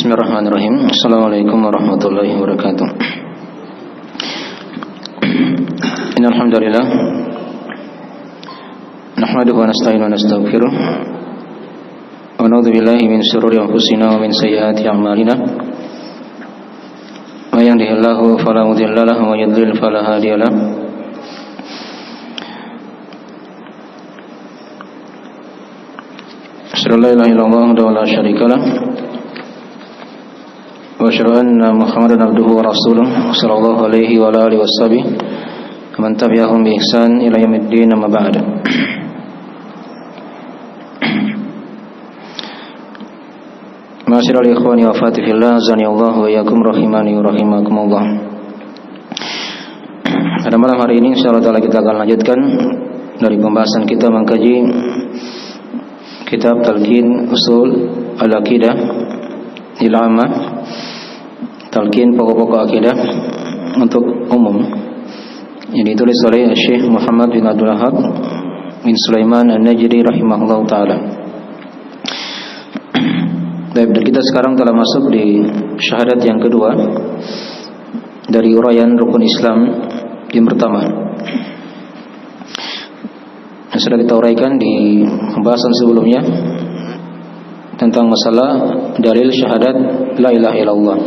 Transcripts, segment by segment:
Bismillahirrahmanirrahim. Assalamualaikum warahmatullahi wabarakatuh. Innal hamdalillah nahmaduhu wa nasta'inu wa nastaghfiruh wa na'udzu billahi min shururi anfusina wa min sayyiati a'malina. May yahdihillahu fala mudilla lahu wa may yudlil fala hadiya lahu. Asyhadu an la ilaha illallah wa la syarika lahu wa asyhadu anna Muhammadan abduhu wa rasuluh sallallahu alaihi wa alihi washabihi wa man tabi'ahum bi ihsan ila yaumiddin, amma ba'd. Ma'asyiral ikhwani wa akhwati fillah, azanillahu wa iyyakum rahimani wa rahimakumullah. Pada malam hari ini insyaallah taala kita akan lanjutkan dari pembahasan kita mengkaji kitab Talqin Usul Al-Aqidah Al-Ammah, talqin pokok-pokok akidah untuk umum, yang ditulis oleh Syekh Muhammad bin Abdul Wahhab bin Sulaiman An-Najdi rahimahullah ta'ala. Dan kita sekarang telah masuk di syahadat yang kedua dari uraian rukun Islam yang pertama, yang sudah kita uraikan di pembahasan sebelumnya tentang masalah dalil syahadat la ilaha illallah.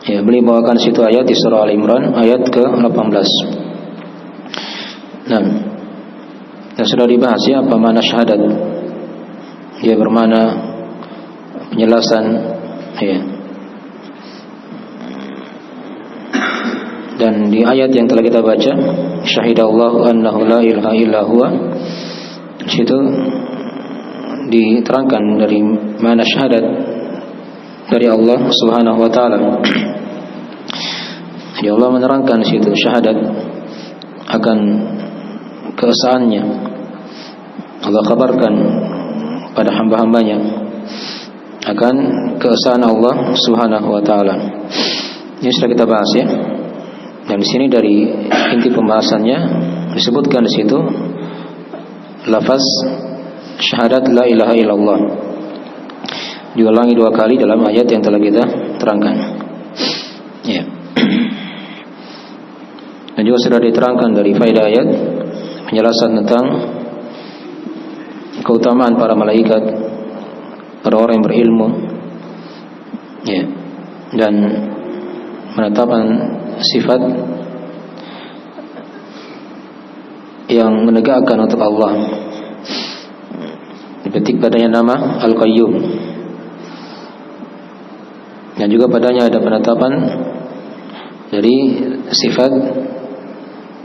Ya, beliau bawakan situ ayat di surah Al-Imran ayat ke-18. Nah, sudah dibahas ya apa makna syahadat. Dia bermakna penjelasan, ya. Dan di ayat yang telah kita baca, syahidallahu annahu la ilaha illa huwa, situ diterangkan dari makna syahadat dari Allah Subhanahu wa taala. Jadi Allah menerangkan di situ syahadat akan keesaannya. Allah kabarkan pada hamba-hambanya akan keesaan Allah Subhanahu wa taala. Ini sudah kita bahas ya. Dan di sini dari inti pembahasannya disebutkan di situ lafaz syahadat la ilaha illallah diulangi 2 kali dalam ayat yang telah kita terangkan. Ya. Dan juga sudah diterangkan dari faedah ayat penjelasan tentang keutamaan para malaikat, para orang yang berilmu, ya, dan penetapan sifat yang menegakkan untuk Allah. Dipetik padanya nama Al-Qayyum, dan juga padanya ada penetapan dari sifat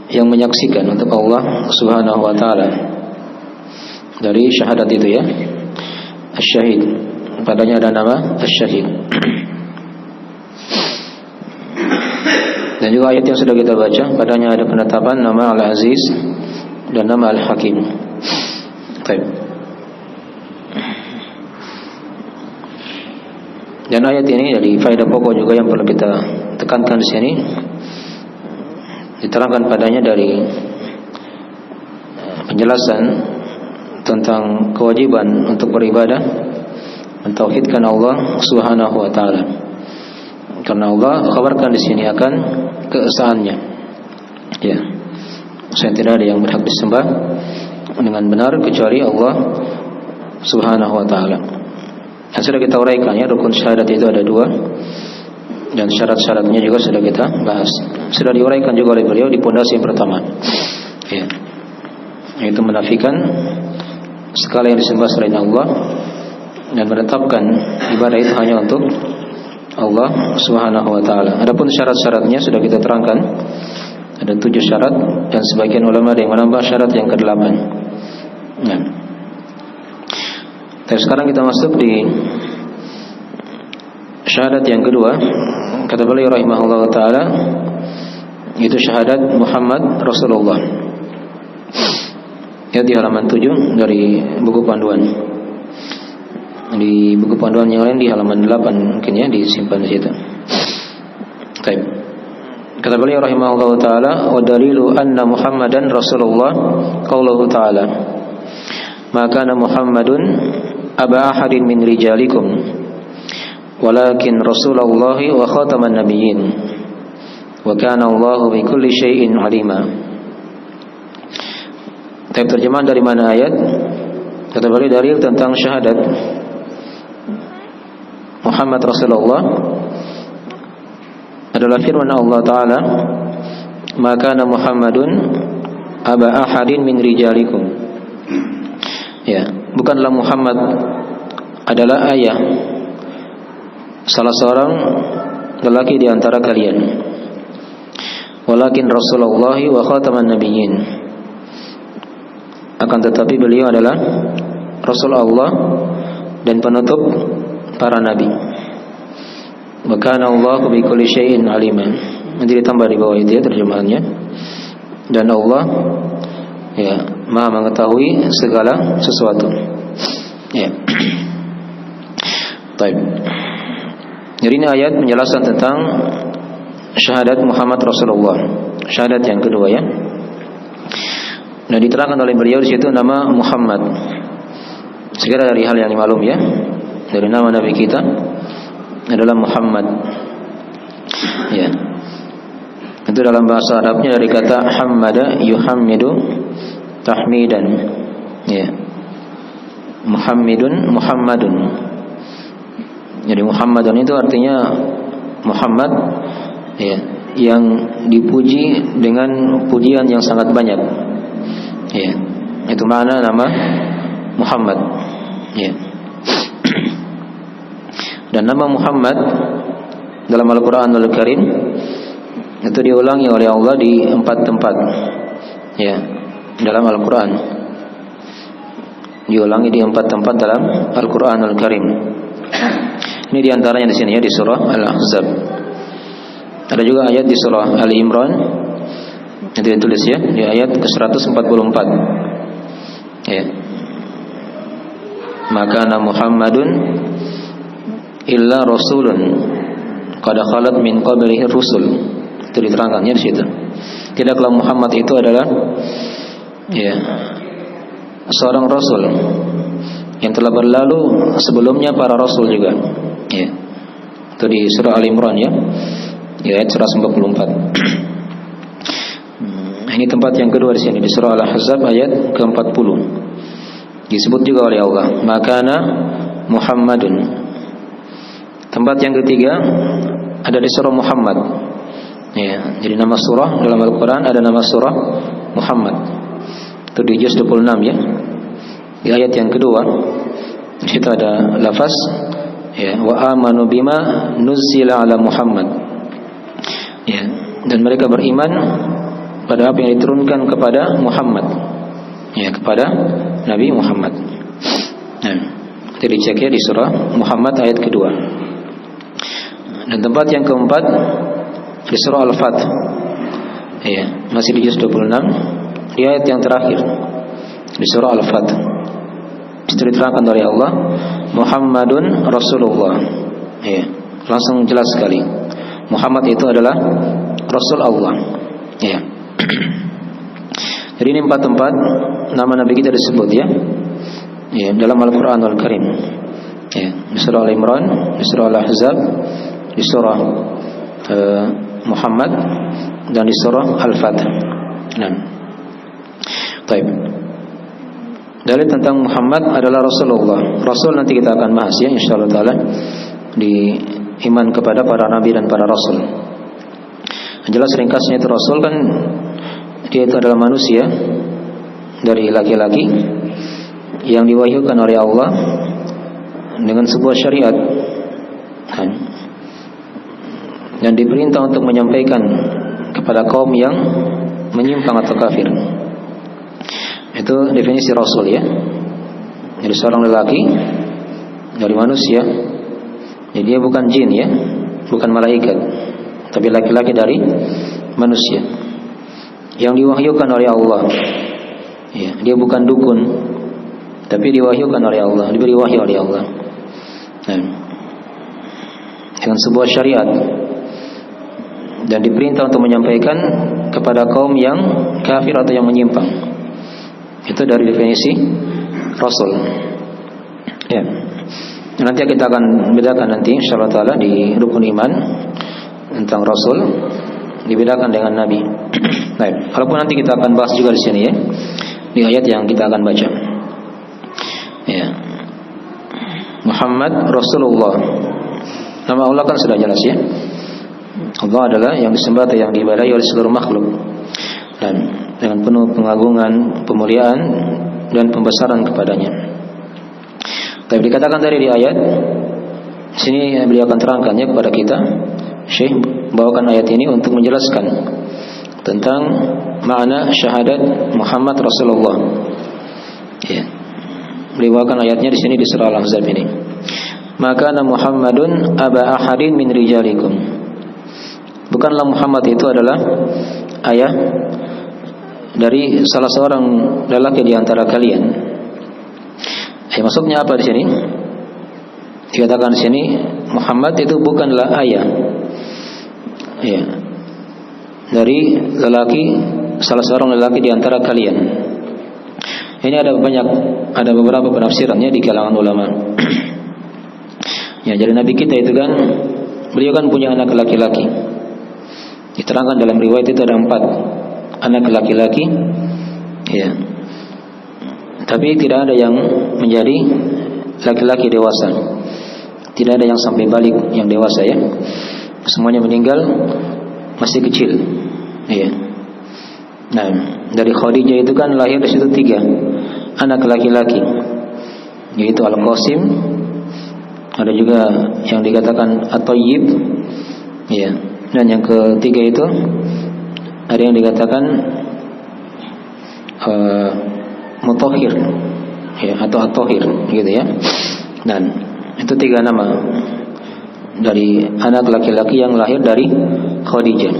yang menyaksikan untuk Allah Subhanahu wa taala dari syahadat itu ya, Asy-Syahid. Padanya ada nama Asy-Syahid. Dan juga ayat yang sudah kita baca, padanya ada penetapan nama Al-Aziz dan nama Al-Hakim. Baik. Dan ayat ini dari faedah pokok juga yang perlu kita tekankan di sini, diterangkan padanya dari penjelasan tentang kewajiban untuk beribadah, mentauhidkan Allah Subhanahu wa taala. Karena Allah kabarkan di sini akan keesaannya. Ya. Saya tidak ada yang berhak disembah dengan benar kecuali Allah Subhanahu wa taala. Yang sudah kita uraikan ya, rukun syahadat itu ada 2, dan syarat-syaratnya juga sudah kita bahas. Sudah diuraikan juga oleh beliau di pondasi yang pertama, ya, yaitu menafikan segala yang disembah selain Allah dan menetapkan ibadah itu hanya untuk Allah Subhanahu wa taala. Adapun syarat-syaratnya sudah kita terangkan. Ada 7 syarat, dan sebagian ulama ada yang menambah syarat yang ke-8. Nah. Dan sekarang kita masuk di syahadat yang kedua. Kata beliau rahimahullah ta'ala, itu syahadat Muhammad Rasulullah. Ya, di halaman 7 dari buku panduan. Di buku panduan yang lain di halaman 8 mungkin ya, disimpan di situ. Baik. Kata beliau rahimahullah ta'ala, wa dalilu anna Muhammadan Rasulullah qauluhu ta'ala, maka Muhammadun aba ahadin min rijalikum walakin Rasulullah wa khataman nabiyyin wa kana Allahu bi kulli syai'in alima. Terjemahan dari mana ayat? Kata beliau dalil tentang syahadat Muhammad Rasulullah adalah firman Allah Ta'ala, maka Muhammadun aba ahadin min rijalikum. Ya, bukanlah Muhammad adalah ayah salah seorang lelaki di antara kalian. Walakin Rasulullah wa khataman nabiyyin. Akan tetapi beliau adalah Rasul Allah dan penutup para nabi. Wa kana Allahu bi kulli syai'in alima. Nanti ditambah di bawah itu ya terjemahannya. Dan Allah ya Maha mengetahui segala sesuatu. Ya. Baik. Jadi ini ayat menjelaskan tentang syahadat Muhammad Rasulullah. Syahadat yang kedua ya. Nah, diterangkan oleh beliau di situ nama Muhammad. Segala dari hal yang dimaklum ya. Dari nama Nabi kita adalah Muhammad. Ya. Itu dalam bahasa Arabnya dari kata hamada yuhammidu tahmidan. Ya. Muhammadun. Jadi Muhammadun itu artinya Muhammad ya, yang dipuji dengan pujian yang sangat banyak. Ya, itu makna nama Muhammad. Ya. Dan nama Muhammad dalam Al-Qur'anul Karim itu diulangi oleh Allah di 4 tempat. Ya, dalam Al-Qur'an. Diulangi di 4 tempat dalam Al-Qur'anul Karim. Ini diantaranya di sini ya, di surah Al-Ahzab. Ada juga ayat di surah Ali Imran. Itu ditulis ya di ayat ke-144. Ya. Maka Muhammadun illa rasulun qad khalat min qablihi rusul. Itu diterangkannya di situ. Tidaklah Muhammad itu adalah ya seorang rasul yang telah berlalu sebelumnya para rasul juga. Ya. Itu di surah Al-Imran ya. Di ayat 144. Ini tempat yang kedua di sini di surah Al-Ahzab ayat ke-40. Disebut juga oleh Allah, makana Muhammadun. Tempat yang ketiga ada di surah Muhammad. Ya, jadi nama surah dalam Al-Qur'an ada nama surah Muhammad. Itu di juz 26 ya. Di ayat yang kedua di situ ada lafaz ya, wa amanu bima nuzila ala Muhammad. Ya, dan mereka beriman pada apa yang diturunkan kepada Muhammad, ya, kepada Nabi Muhammad. Nah, itu dicek ya di surah Muhammad ayat kedua. Dan tempat yang keempat di surah Al-Fath, ya, masih di juz 26, di ayat yang terakhir di surah Al-Fath. Itu diterangkan oleh Allah, Muhammadun Rasulullah. Ya, langsung jelas sekali. Muhammad itu adalah Rasul Allah. Ya. Jadi ini 4 tempat nama Nabi kita disebut ya. Ya, dalam Al-Qur'anul Karim. Ya, di surah Al-Imran, di surah Al-Ahzab, di surah Muhammad dan di surah Al-Fath. Nah. Baik. Dalil tentang Muhammad adalah Rasulullah. Rasul nanti kita akan bahas ya insyaallah taala di iman kepada para nabi dan para rasul. Jelas ringkasnya itu Rasul kan dia itu adalah manusia dari laki-laki yang diwahyukan oleh Allah dengan sebuah syariat dan diperintah untuk menyampaikan kepada kaum yang menyimpang atau kafir. Itu definisi Rasul ya. Jadi seorang lelaki dari manusia. Jadi dia bukan jin ya, bukan malaikat, tapi laki-laki dari manusia yang diwahyukan oleh Allah. Ya, dia bukan dukun, tapi diwahyukan oleh Allah, diberi wahyu oleh Allah. Nah, dengan sebuah syariat dan diperintah untuk menyampaikan kepada kaum yang kafir atau yang menyimpang. Itu dari definisi Rasul. Ya. Nanti kita akan bedakan nanti insyaallah taala di rukun iman tentang Rasul dibedakan dengan Nabi. Baik, walaupun nanti kita akan bahas juga di sini ya, di ayat yang kita akan baca. Ya. Muhammad Rasulullah. Nama Allah kan sudah jelas ya. Allah adalah yang disembah atau yang diibadahi oleh seluruh makhluk. Dan dengan penuh pengagungan, pemuliaan dan pembesaran kepadanya. Tapi dikatakan tadi di ayat sini beliau akan terangkannya kepada kita. Syekh bawakan ayat ini untuk menjelaskan tentang makna syahadat Muhammad Rasulullah. Ya. Beliau bawakan ayatnya di sini di surah Al-Ahzab ini. Maka Muhammadun aba ahadin min rijalikum. Bukanlah Muhammad itu adalah ayah dari salah seorang lelaki di antara kalian. Maksudnya apa di sini? Dikatakan di sini Muhammad itu bukanlah ayah. Ya. Dari lelaki, salah seorang lelaki di antara kalian. Ini ada beberapa penafsirannya di kalangan ulama. Ya, jadi Nabi kita itu kan beliau kan punya anak laki-laki. Diterangkan dalam riwayat itu ada 4 anak laki-laki. Ya. Tapi tidak ada yang menjadi laki-laki dewasa. Tidak ada yang sampai balik yang dewasa ya. Semuanya meninggal masih kecil. Ya. Nah, dari Khadijah itu kan lahir di situ 3 anak laki-laki. Yaitu Al-Qasim, ada juga yang dikatakan At-Tayyib. Ya. Dan yang ketiga itu ada yang dikatakan Mutahhir ya, atau At-Tahir gitu ya. Dan itu 3 nama dari anak laki-laki yang lahir dari Khadijah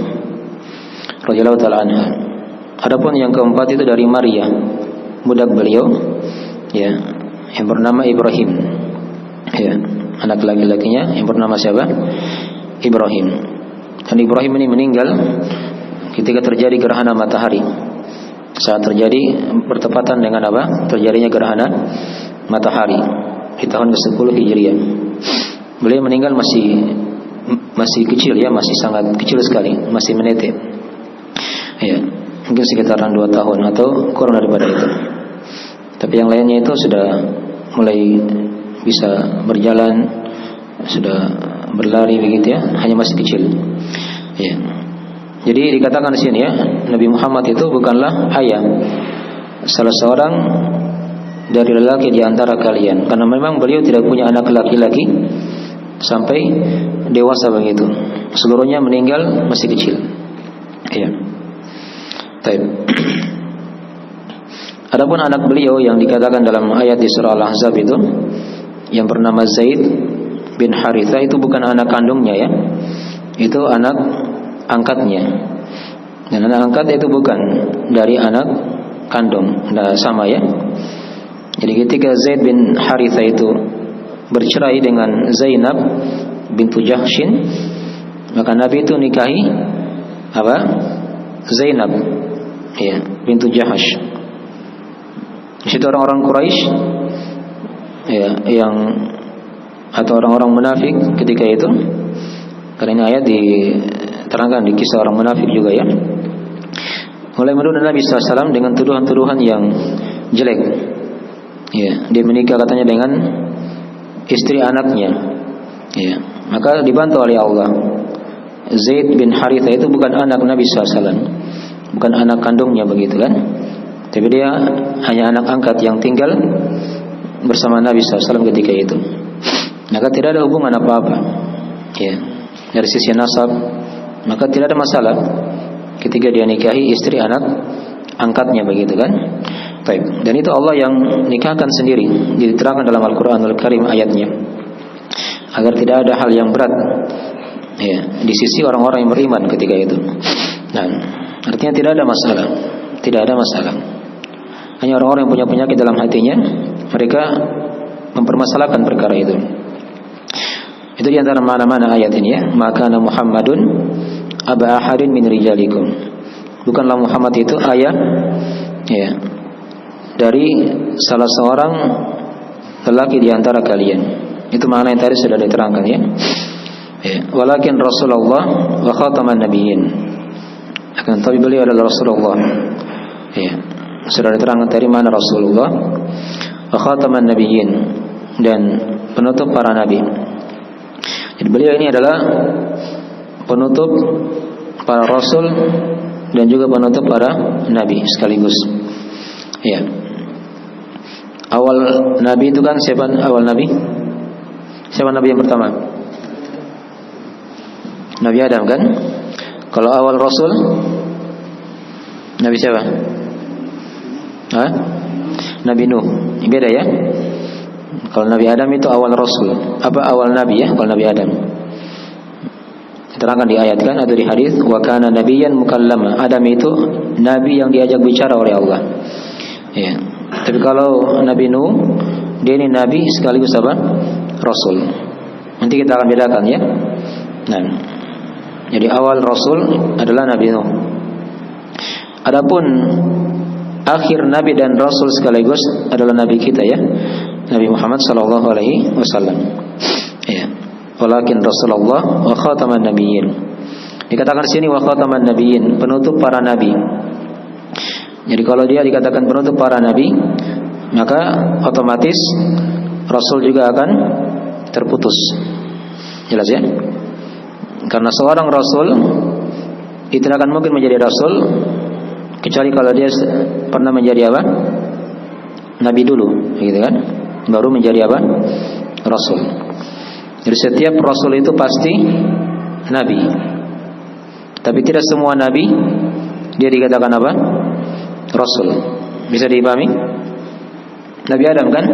radhiyallahu taala anha. Adapun yang keempat itu dari Maria, budak beliau ya, yang bernama Ibrahim. Ya, anak laki-lakinya yang bernama siapa? Ibrahim. Dan Ibrahim ini meninggal ketika terjadi gerhana matahari. Saat terjadi bertepatan dengan apa? Terjadinya gerhana matahari di tahun ke-10 Hijriah. Beliau meninggal masih kecil ya, masih sangat kecil sekali, masih menetes. Ya, mungkin sekitaran 2 tahun atau kurang daripada itu. Tapi yang lainnya itu sudah mulai bisa berjalan, sudah berlari begitu ya, hanya masih kecil. Ya. Jadi dikatakan di sini ya, Nabi Muhammad itu bukanlah ayah salah seorang dari lelaki di antara kalian, karena memang beliau tidak punya anak laki-laki sampai dewasa begitu. Seluruhnya meninggal masih kecil. Ya. Baik. Adapun anak beliau yang dikatakan dalam ayat di surah Al-Ahzab itu yang bernama Zaid bin Harithah itu bukan anak kandungnya ya. Itu anak angkatnya. Dan anak angkat itu bukan dari anak kandung. Nah, sama ya. Jadi ketika Zaid bin Harithah itu bercerai dengan Zainab bintu Jahshin, maka Nabi itu nikahi apa? Zainab ya, bintu Jahash. Di situ orang-orang Quraisy ya, yang atau orang-orang munafik ketika itu, karena ini ayat diterangkan di kisah orang munafik juga ya, mulai menuduh Nabi SAW dengan tuduhan-tuduhan yang jelek. Ya, dia menikah katanya dengan istri anaknya. Ya, maka dibantu oleh Allah. Zaid bin Harithah itu bukan anak Nabi SAW, bukan anak kandungnya begitu kan? Tapi dia hanya anak angkat yang tinggal bersama Nabi SAW ketika itu. Maka tidak ada hubungan apa-apa. Ya, dari sisi nasab, maka tidak ada masalah ketika dia nikahi istri anak angkatnya begitu kan? Baik. Dan itu Allah yang nikahkan sendiri, diterangkan dalam Al-Qur'anul Karim ayatnya, agar tidak ada hal yang berat ya di sisi orang-orang yang beriman ketika itu. Dan artinya tidak ada masalah, tidak ada masalah. Hanya orang-orang yang punya penyakit dalam hatinya, mereka mempermasalahkan perkara itu. Itu di antara mana-mana ayat ini ya. Maka Muhammadun aba ahadin min rijalikum. Bukanlah Muhammad itu ayah ya dari salah seorang lelaki di antara kalian. Itu makna yang tadi sudah diterangkan ya. Walakin Rasulullah wa khataman nabiyyin. Akan tapi beliau adalah Rasulullah. Ya. Sudah diterangkan tadi mana Rasulullah wa khataman nabiyyin, dan penutup para nabi. Jadi beliau ini adalah penutup para rasul dan juga penutup para nabi sekaligus. Ya. Awal nabi itu kan siapa awal nabi? Siapa nabi yang pertama? Nabi Adam kan? Kalau awal rasul Nabi siapa? Hah? Nabi Nuh. Beda ya? Kalau Nabi Adam itu awal rasul. Apa awal nabi ya? Kalau Nabi Adam. Diterangkan di ayat kan atau di hadis, wa kana nabiyyan mukallama. Adam itu nabi yang diajak bicara oleh Allah. Ya. Tapi kalau Nabi Nuh, dia ini nabi sekaligus apa? Rasul. Nanti kita akan bedakan ya. Nah, jadi awal rasul adalah Nabi Nuh. Adapun akhir nabi dan rasul sekaligus adalah nabi kita ya, Nabi Muhammad sallallahu alaihi wasallam. Ya. Walakin Rasulullah wa khataman nabiyyin. Dikatakan di sini wa khataman nabiyyin, penutup para nabi. Jadi kalau dia dikatakan penutup para nabi, maka otomatis rasul juga akan terputus. Jelas ya? Karena seorang rasul itu tidak akan mungkin menjadi rasul kecuali kalau dia pernah menjadi apa? Nabi dulu, gitu kan? Baru menjadi apa? Rasul. Jadi setiap rasul itu pasti nabi. Tapi tidak semua nabi dia dikatakan apa? Rasul. Bisa dipahami? Nabi Adam kan?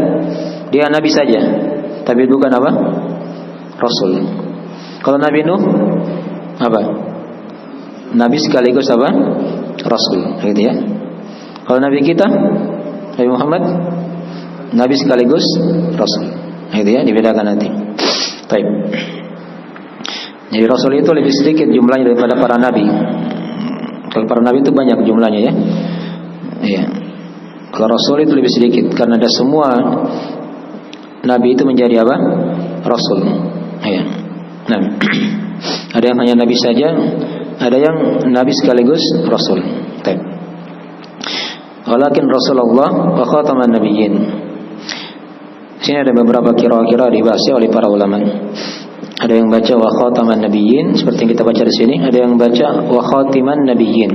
Dia nabi saja, tapi bukan apa? Rasul. Kalau Nabi Nuh apa? Nabi sekaligus apa? Rasul, gitu ya. Kalau Nabi kita, Nabi Muhammad, Nabi sekaligus Rasul, gitu ya. Dibedakan nanti. Baik. Jadi Rasul itu lebih sedikit jumlahnya daripada para Nabi. Kalau para Nabi itu banyak jumlahnya ya. Iya. Kalau Rasul itu lebih sedikit karena ada semua Nabi itu menjadi apa? Rasul. Iya. Nah, ada yang hanya Nabi saja, ada yang Nabi sekaligus Rasul. Baik. Walakin Rasulullah wa khataman nabiyyin. Sini ada beberapa kira-kira dibahas oleh para ulama. Ada yang baca wa khataman nabiyyin seperti yang kita baca di sini, ada yang baca wa khatiman nabiyyin.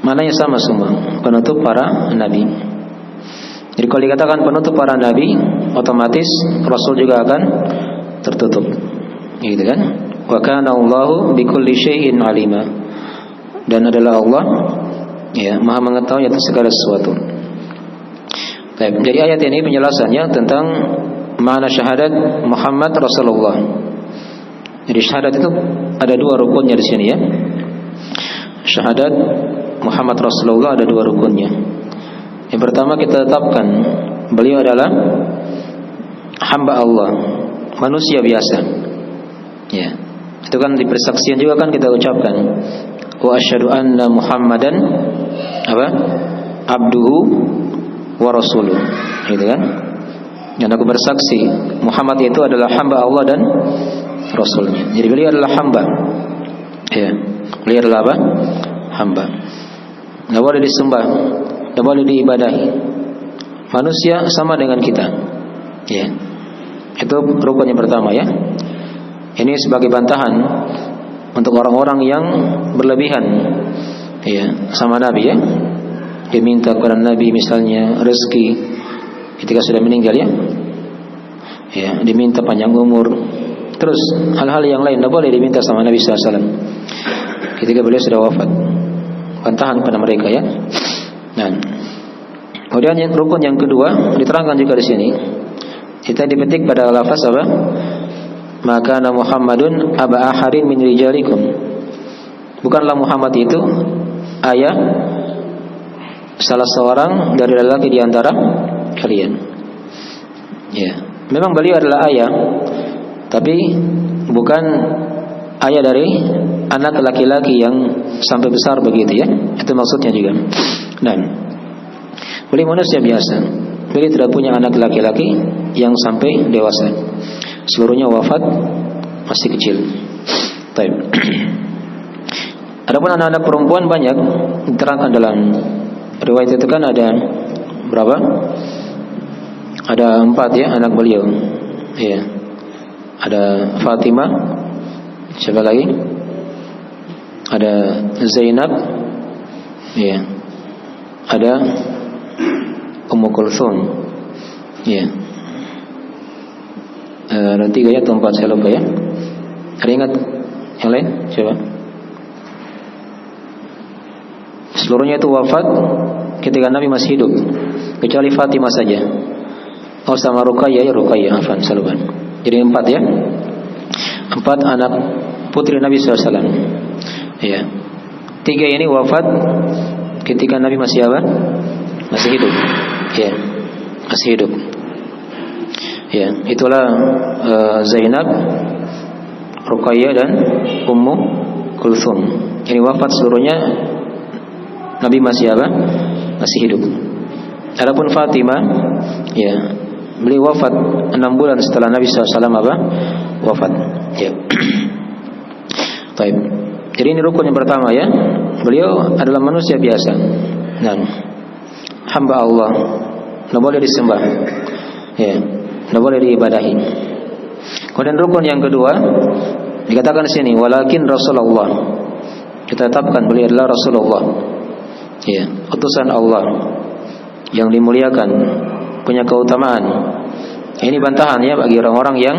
Maknanya sama semua, penutup para nabi. Jadi kalau dikatakan penutup para nabi, otomatis Rasul juga akan tertutup. Gitu kan? Wa kana Allahu bikulli syai'in alima. Dan adalah Allah ya, Maha mengetahui atas segala sesuatu. Baik, jadi ayat ini penjelasannya tentang makna syahadat Muhammad Rasulullah. Jadi syahadat itu ada dua rukunnya di sini ya. Syahadat Muhammad Rasulullah ada dua rukunnya. Yang pertama kita tetapkan beliau adalah hamba Allah, manusia biasa. Ya. Itu kan di persaksian juga kan kita ucapkan wa asyhadu anna Muhammadan apa? Abduhu wa rasuluh. Gitu kan? Dan aku bersaksi Muhammad itu adalah hamba Allah dan Rasulnya. Jadi beliau adalah hamba. Ya. Beliau adalah apa? Hamba. Tidak boleh disembah, tidak boleh diibadahi. Manusia sama dengan kita. Ya. Itu rukun yang pertama ya. Ini sebagai bantahan untuk orang-orang yang berlebihan ya sama Nabi ya. Diminta kepada Nabi misalnya rezeki ketika sudah meninggal ya. Ya, diminta panjang umur. Terus hal-hal yang lain tidak boleh diminta sama Nabi SAW ketika beliau sudah wafat. Bantahan kepada mereka ya. Nah, kemudian yang rukun yang kedua diterangkan juga di sini. Kita dipetik pada lafaz apa? Maka Muhammadun aba ahadin min rijalikum. Bukanlah Muhammad itu ayah salah seorang dari lelaki di antara kalian. Ya, memang beliau adalah ayah, tapi bukan ayah dari anak laki-laki yang sampai besar begitu ya. Itu maksudnya juga. Dan beliau manusia biasa. Beliau tidak punya anak laki-laki yang sampai dewasa. seluruhnya wafat masih kecil. Baik. Adapun anak-anak perempuan banyak diterangkan dalam riwayat itu kan ada berapa? Ada 4 ya anak beliau. Iya. Ada Fatimah, siapa lagi? Ada Zainab, iya. Ada Ummu Kulthum, iya. Ada 3 ya atau 4 saya lupa ya. Ada ingat yang lain? Coba. Seluruhnya itu wafat ketika Nabi masih hidup, kecuali Fatimah saja. Oh sama Ruqayyah, afan, saluban. Jadi 4 ya. 4 anak putri Nabi SAW. Ya. 3 ini wafat ketika Nabi masih apa? Masih hidup. Ya. Masih hidup. Ya, itulah Zainab, Ruqayyah dan Ummu Kulthum. Ini wafat seluruhnya Nabi masih apa? Masih hidup. Adapun Fatimah, ya, beliau wafat 6 bulan setelah Nabi SAW apa? Wafat. Ya. Baik. Jadi ini rukun yang pertama ya. Beliau adalah manusia biasa. Nah, hamba Allah, tidak boleh disembah. Ya, tidak boleh diibadahi. Kemudian rukun yang kedua dikatakan di sini, walakin Rasulullah. Kita tetapkan beliau adalah Rasulullah. Ya, utusan Allah yang dimuliakan, punya keutamaan. Ini bantahan ya bagi orang-orang yang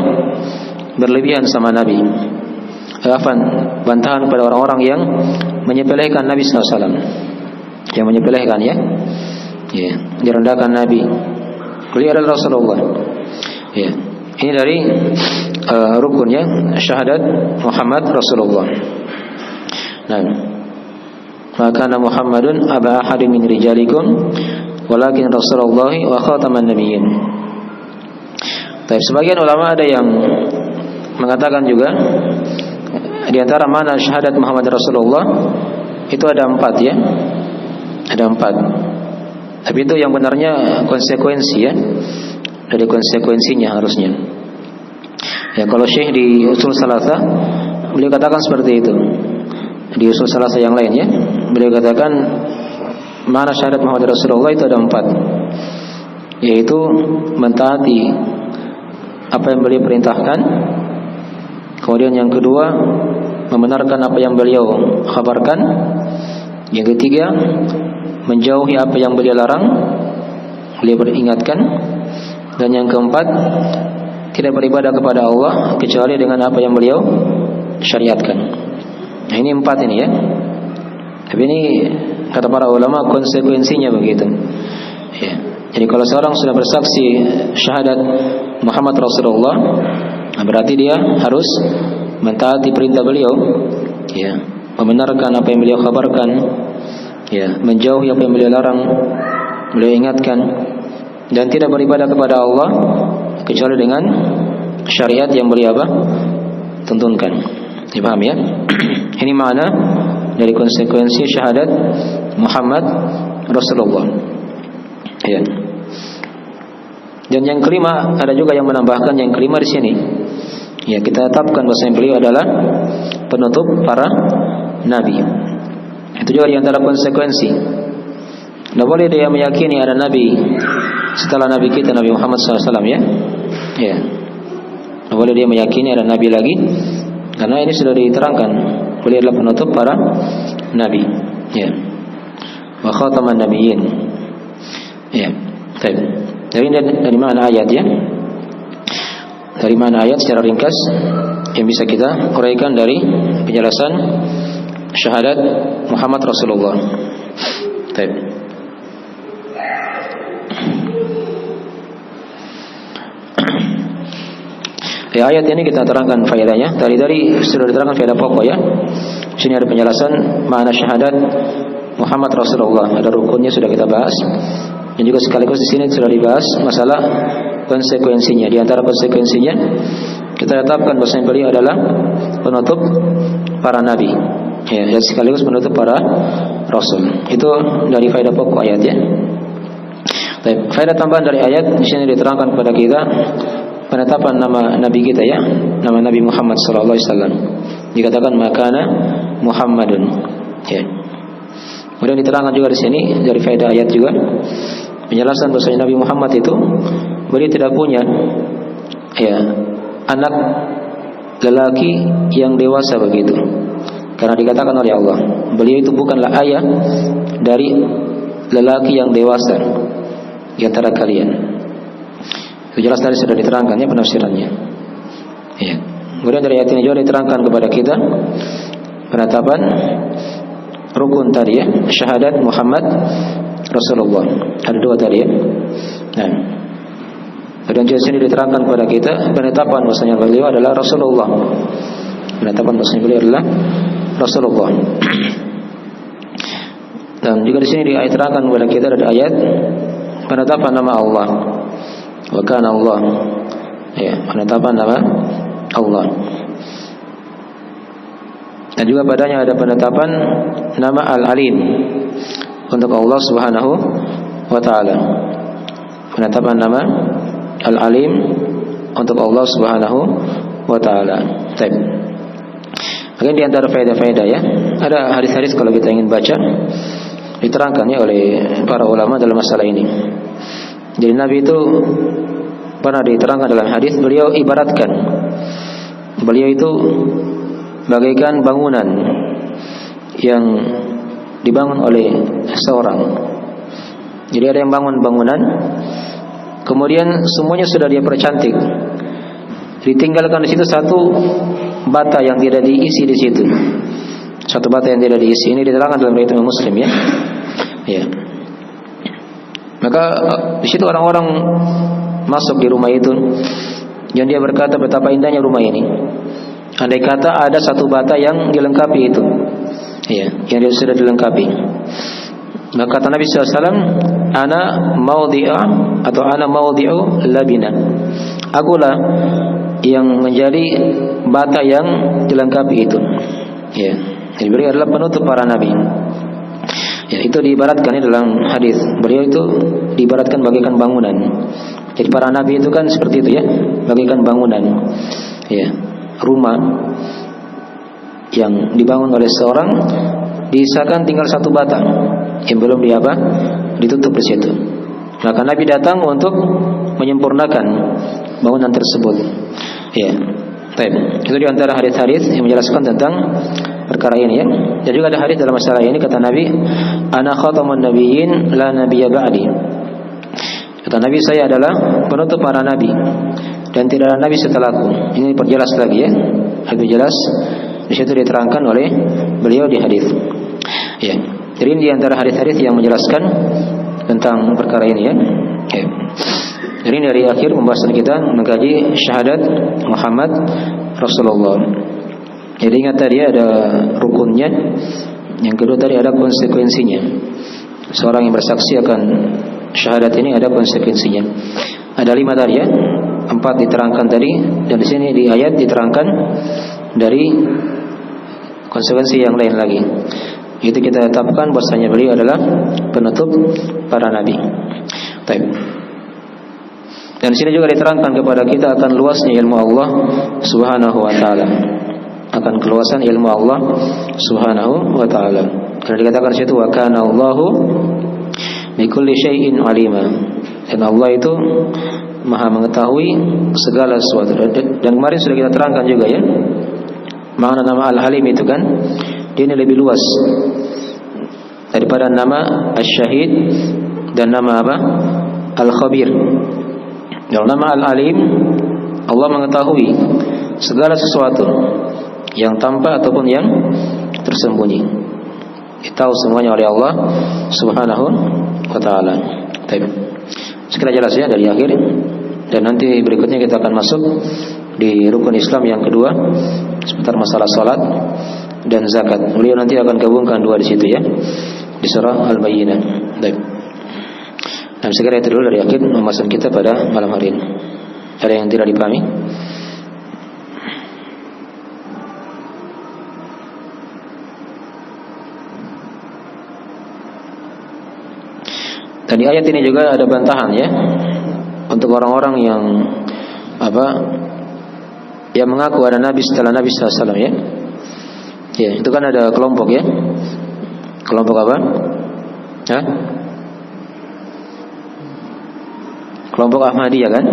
berlebihan sama Nabi. Bantahan pada orang-orang yang menyepelekan Nabi SAW, yang menyepelekan ya, direndahkan Nabi. Beliau adalah Rasulullah. Ya, ini dari rukunnya syahadat Muhammad Rasulullah. Nah, maka Muhammadun aba ahadin min rijalikum walakin Rasulullah wa khataman nabiyyin. Tapi sebagian ulama ada yang mengatakan juga di antara mana syahadat Muhammad Rasulullah itu ada 4 ya. Ada 4. Tapi itu yang benarnya konsekuensi ya. Dari konsekuensinya harusnya. Ya kalau Syekh di Usul Salasah beliau katakan seperti itu. Di Usul Salasah yang lain ya, beliau katakan mana syahadat Muhammad Rasulullah itu ada 4, yaitu mentaati apa yang beliau perintahkan. Kemudian yang kedua, membenarkan apa yang beliau khabarkan. Yang ketiga, menjauhi apa yang beliau larang, beliau peringatkan. Dan yang keempat, tidak beribadah kepada Allah kecuali dengan apa yang beliau syariatkan. Nah ini 4 ini ya. Tapi ini kata para ulama konsekuensinya begitu. Ya. Jadi kalau seorang sudah bersaksi syahadat Muhammad Rasulullah, berarti dia harus mentaati perintah beliau, ya, membenarkan apa yang beliau kabarkan, ya, menjauhi apa yang beliau larang, beliau ingatkan, dan tidak beribadah kepada Allah kecuali dengan syariat yang beliau apa? Tuntunkan. Dipaham ya? Ini makna dari konsekuensi syahadat Muhammad Rasulullah. Ya. Dan yang kelima ada juga yang menambahkan yang kelima di sini. Ya, kita tetapkan bahwa beliau adalah penutup para nabi. Itu juga di antara konsekuensi. Tidak boleh dia meyakini ada nabi setelah nabi kita Nabi Muhammad SAW ya. Ya. Tidak boleh dia meyakini ada nabi lagi, karena ini sudah diterangkan beliau adalah penutup para nabi. Ya. Wa khataman nabiyyin. Ya. Baik. Dari mana ayat ya? Dari mana ayat secara ringkas yang bisa kita uraikan dari penjelasan syahadat Muhammad Rasulullah. Baik. Ya, ayat ini kita terangkan faedahnya. Dari sudah diterangkan faedah pokok ya. Di sini ada penjelasan makna syahadat Muhammad Rasulullah. Ada rukunnya sudah kita bahas. Dan juga sekaligus di sini sudah dibahas masalah konsekuensinya. Di antara konsekuensinya kita tetapkan bahwa beliau adalah penutup para nabi. Ya, dan sekaligus penutup para rasul. Itu dari faedah pokok ayat ya. Baik, faedah tambahan dari ayat di sini diterangkan kepada kita penetapan nama Nabi kita ya, nama Nabi Muhammad sallallahu alaihi wasallam. Dikatakan makana Muhammadun. Ya. Kemudian diterangkan juga di sini dari faedah ayat juga penjelasan bahwa Nabi Muhammad itu beliau tidak punya ya anak lelaki yang dewasa begitu. Karena dikatakan oleh Allah, beliau itu bukanlah ayah dari lelaki yang dewasa di antara kalian. Itu jelas tadi sudah diterangkannya penafsirannya. Ya. Kemudian dari ayat ini juga diterangkan kepada kita penetapan rukun tadi ya, syahadat Muhammad Rasulullah. Ada dua tadi ya. Nah, kemudian di sini diterangkan kepada kita penetapan bahwasanya beliau adalah Rasulullah. Penetapan bahwasanya beliau adalah Rasulullah. Dan juga di sini diterangkan kepada kita ada ayat penetapan nama Allah. Wa kana Allah. Ya, penetapan nama Allah. Dan juga padanya ada penetapan nama Al-Alim untuk Allah Subhanahu wa taala. Penetapan nama Al-Alim untuk Allah Subhanahu wa taala. Baik. Mungkin di antara faedah-faedah ya, ada hadis-hadis kalau kita ingin baca diterangkannya oleh para ulama dalam masalah ini. Jadi Nabi itu pernah diterangkan dalam hadis, beliau ibaratkan beliau itu bagaikan bangunan yang dibangun oleh seorang. Jadi ada yang bangun bangunan, kemudian semuanya sudah dia percantik. Ditinggalkan di situ satu bata yang tidak diisi di situ. Satu bata yang tidak diisi. Ini diterangkan dalam riwayat Muslim ya. Ya. Maka di situ orang-orang masuk di rumah itu dan dia berkata betapa indahnya rumah ini. Andai kata ada satu bata yang dilengkapi itu, ya, yang dia sudah dilengkapi. Maka kata Nabi SAW, ana maudhi'a atau ana maudhi'u labina. Akulah yang menjadi bata yang dilengkapi itu. Ya, jadi beliau adalah penutup para nabi. Ya, itu diibaratkan dalam hadis. Beliau itu diibaratkan bagaikan bangunan. Jadi para nabi itu kan seperti itu ya, bagaikan bangunan. Ya, rumah yang dibangun oleh seorang diisakan tinggal satu batang yang belum ditutup di situ. Maka Nabi datang untuk menyempurnakan bangunan tersebut. Ya, baik. Itu di antara hadis-hadis yang menjelaskan tentang perkara ini ya. Dan juga ada hadis dalam masalah ini kata Nabi, ana khatamun nabiyyin la nabiyya ba'di. Kata Nabi, saya adalah penutup para nabi dan tidak ada nabi setelahku. Ini diperjelas lagi ya. Lebih jelas di situ diterangkan oleh beliau di hadis. Ya. Jadi ini di antara hadis-hadis yang menjelaskan tentang perkara ini ya. Ya. Jadi dari akhir pembahasan kita mengkaji syahadat Muhammad Rasulullah. Jadi ingat tadi ada rukunnya. Yang kedua tadi ada konsekuensinya. Seorang yang bersaksi akan syahadat ini ada konsekuensinya. Ada 5 tadi ya. 4 diterangkan tadi dan di sini di ayat diterangkan dari konsekuensi yang lain lagi. Itu kita tetapkan bahwasanya beliau adalah penutup para nabi. Baik. Dan di sini juga diterangkan kepada kita akan luasnya ilmu Allah Subhanahu wa taala. Akan keluasan ilmu Allah Subhanahu wa taala. Karena dikatakan di situ wa kana Allahu bikulli syai'in alima. Dan Allah itu Maha mengetahui segala sesuatu. Dan kemarin sudah kita terangkan juga ya. Makna nama Al-Halim itu kan dia ini lebih luas daripada nama Asy-Syahid dan nama apa? Al-Khabir. Dalam nama Al-Alim Allah mengetahui segala sesuatu yang tampak ataupun yang tersembunyi. Ditahu semuanya oleh Allah Subhanahu wa taala. Baik. Sekira jelas ya dari akhir. Dan nanti berikutnya kita akan masuk di rukun Islam yang kedua seputar masalah salat dan zakat. Beliau nanti akan gabungkan dua di situ ya. Di surah Al-Bayyinah. Baik. Dan segera itu dulu dari akhir pembahasan kita pada malam hari ini. Ada yang tidak dipahami? Dan di ayat ini juga ada bantahan ya untuk orang-orang yang yang mengaku ada nabi setelah Nabi SAW ya. Ya, itu kan ada kelompok ya. Kelompok apa? Hah? Kelompok Ahmadiyah kan,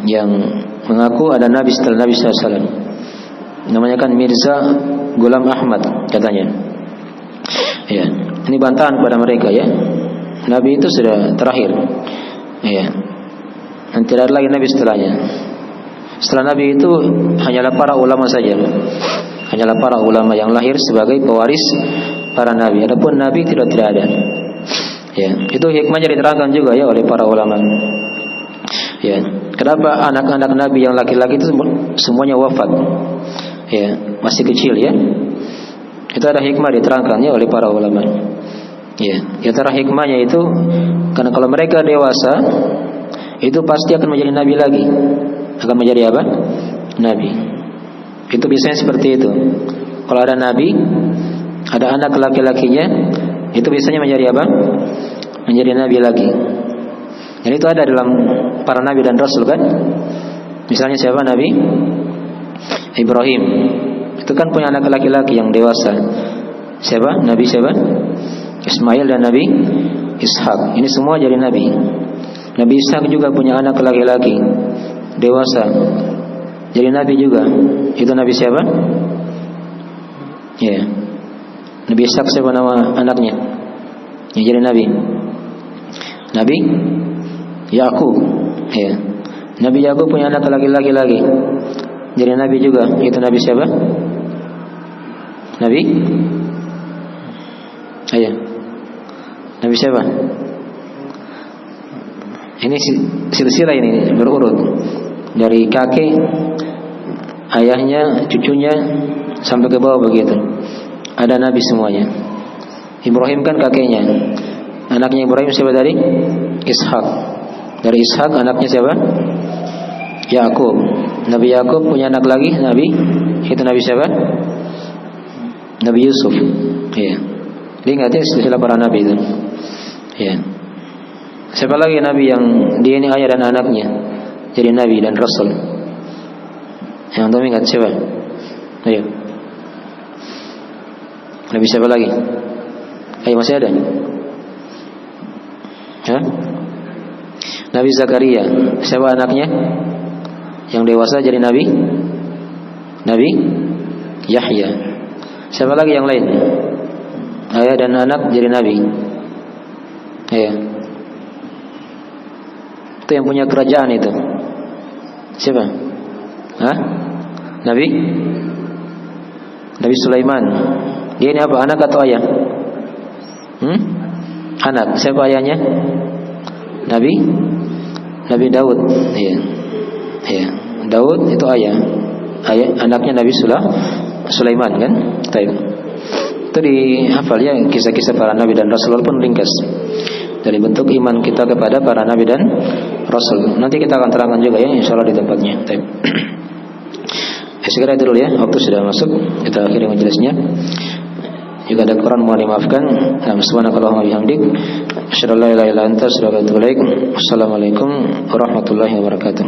yang mengaku ada nabi setelah Nabi SAW. Namanya kan Mirza Ghulam Ahmad katanya. Ya, ini bantahan kepada mereka ya. Nabi itu sudah terakhir. Ya. Dan tidak ada lagi nabi setelahnya. Setelah nabi itu hanyalah para ulama saja. Hanyalah para ulama yang lahir sebagai pewaris para nabi. Adapun nabi tidak ada. Ya, itu hikmahnya diterangkan juga ya oleh para ulama. Ya, kenapa anak-anak nabi yang laki-laki itu semuanya wafat? Ya, masih kecil ya. Itu ada hikmah diterangkan ya oleh para ulama. Ya, di antara hikmahnya itu karena kalau mereka dewasa itu pasti akan menjadi nabi lagi. Akan menjadi apa? Nabi. Itu biasanya seperti itu. Kalau ada nabi, ada anak laki-lakinya, itu biasanya menjadi apa? Menjadi nabi lagi. Dan itu ada dalam para nabi dan rasul kan? Misalnya siapa nabi? Ibrahim. Itu kan punya anak laki-laki yang dewasa. Siapa? Nabi siapa? Ismail dan Nabi Ishak. Ini semua jadi nabi. Nabi Ishak juga punya anak laki-laki dewasa, jadi nabi juga. Itu nabi siapa? Ya, Nabi Ishak siapa nama anaknya yang jadi nabi? Nabi Yakub. Ya, Nabi Yakub punya anak laki-laki lagi, jadi nabi juga. Itu nabi siapa? Nabi Nabi siapa? Ini silsilah ini berurut dari kakek, ayahnya, cucunya sampai ke bawah begitu. Ada nabi semuanya. Ibrahim kan kakeknya. Anaknya Ibrahim siapa tadi? Ishak. Dari Ishak anaknya siapa? Yakub. Nabi Yakub punya anak lagi, nabi. Itu nabi siapa? Nabi Yusuf. Iya. Ingat ya silsilah para nabi itu. Ya. Siapa lagi nabi yang dia ini ayah dan anaknya jadi nabi dan rasul? Yang tahu ingat siapa? Ayo. Nabi siapa lagi? Ayo, masih ada? Hah? Nabi Zakaria. Siapa anaknya yang dewasa jadi nabi? Nabi Yahya. Siapa lagi yang lain? Ayah dan anak jadi nabi. Iya. Itu yang punya kerajaan itu. Siapa? Hah? Nabi Sulaiman. Dia ini apa? Anak atau ayah? Anak. Siapa ayahnya? Nabi Daud. Iya. Iya. Daud itu ayah. Anaknya Nabi Sulaiman kan? Baik. Itu dihafal ya kisah-kisah para nabi dan rasul walaupun ringkas. Dari bentuk iman kita kepada para nabi dan rasul. Nanti kita akan terangkan juga ya insyaallah di tempatnya. Baik. Segera itu dulu ya, waktu sudah masuk. Kita akhiri majelisnya. Jika ada Quran mohon dimaafkan. Subhanakallahumma wa bihamdik, asyhadu an la ilaha illa anta, astaghfiruka wa atubu ilaik. Wassalamualaikum warahmatullahi wabarakatuh.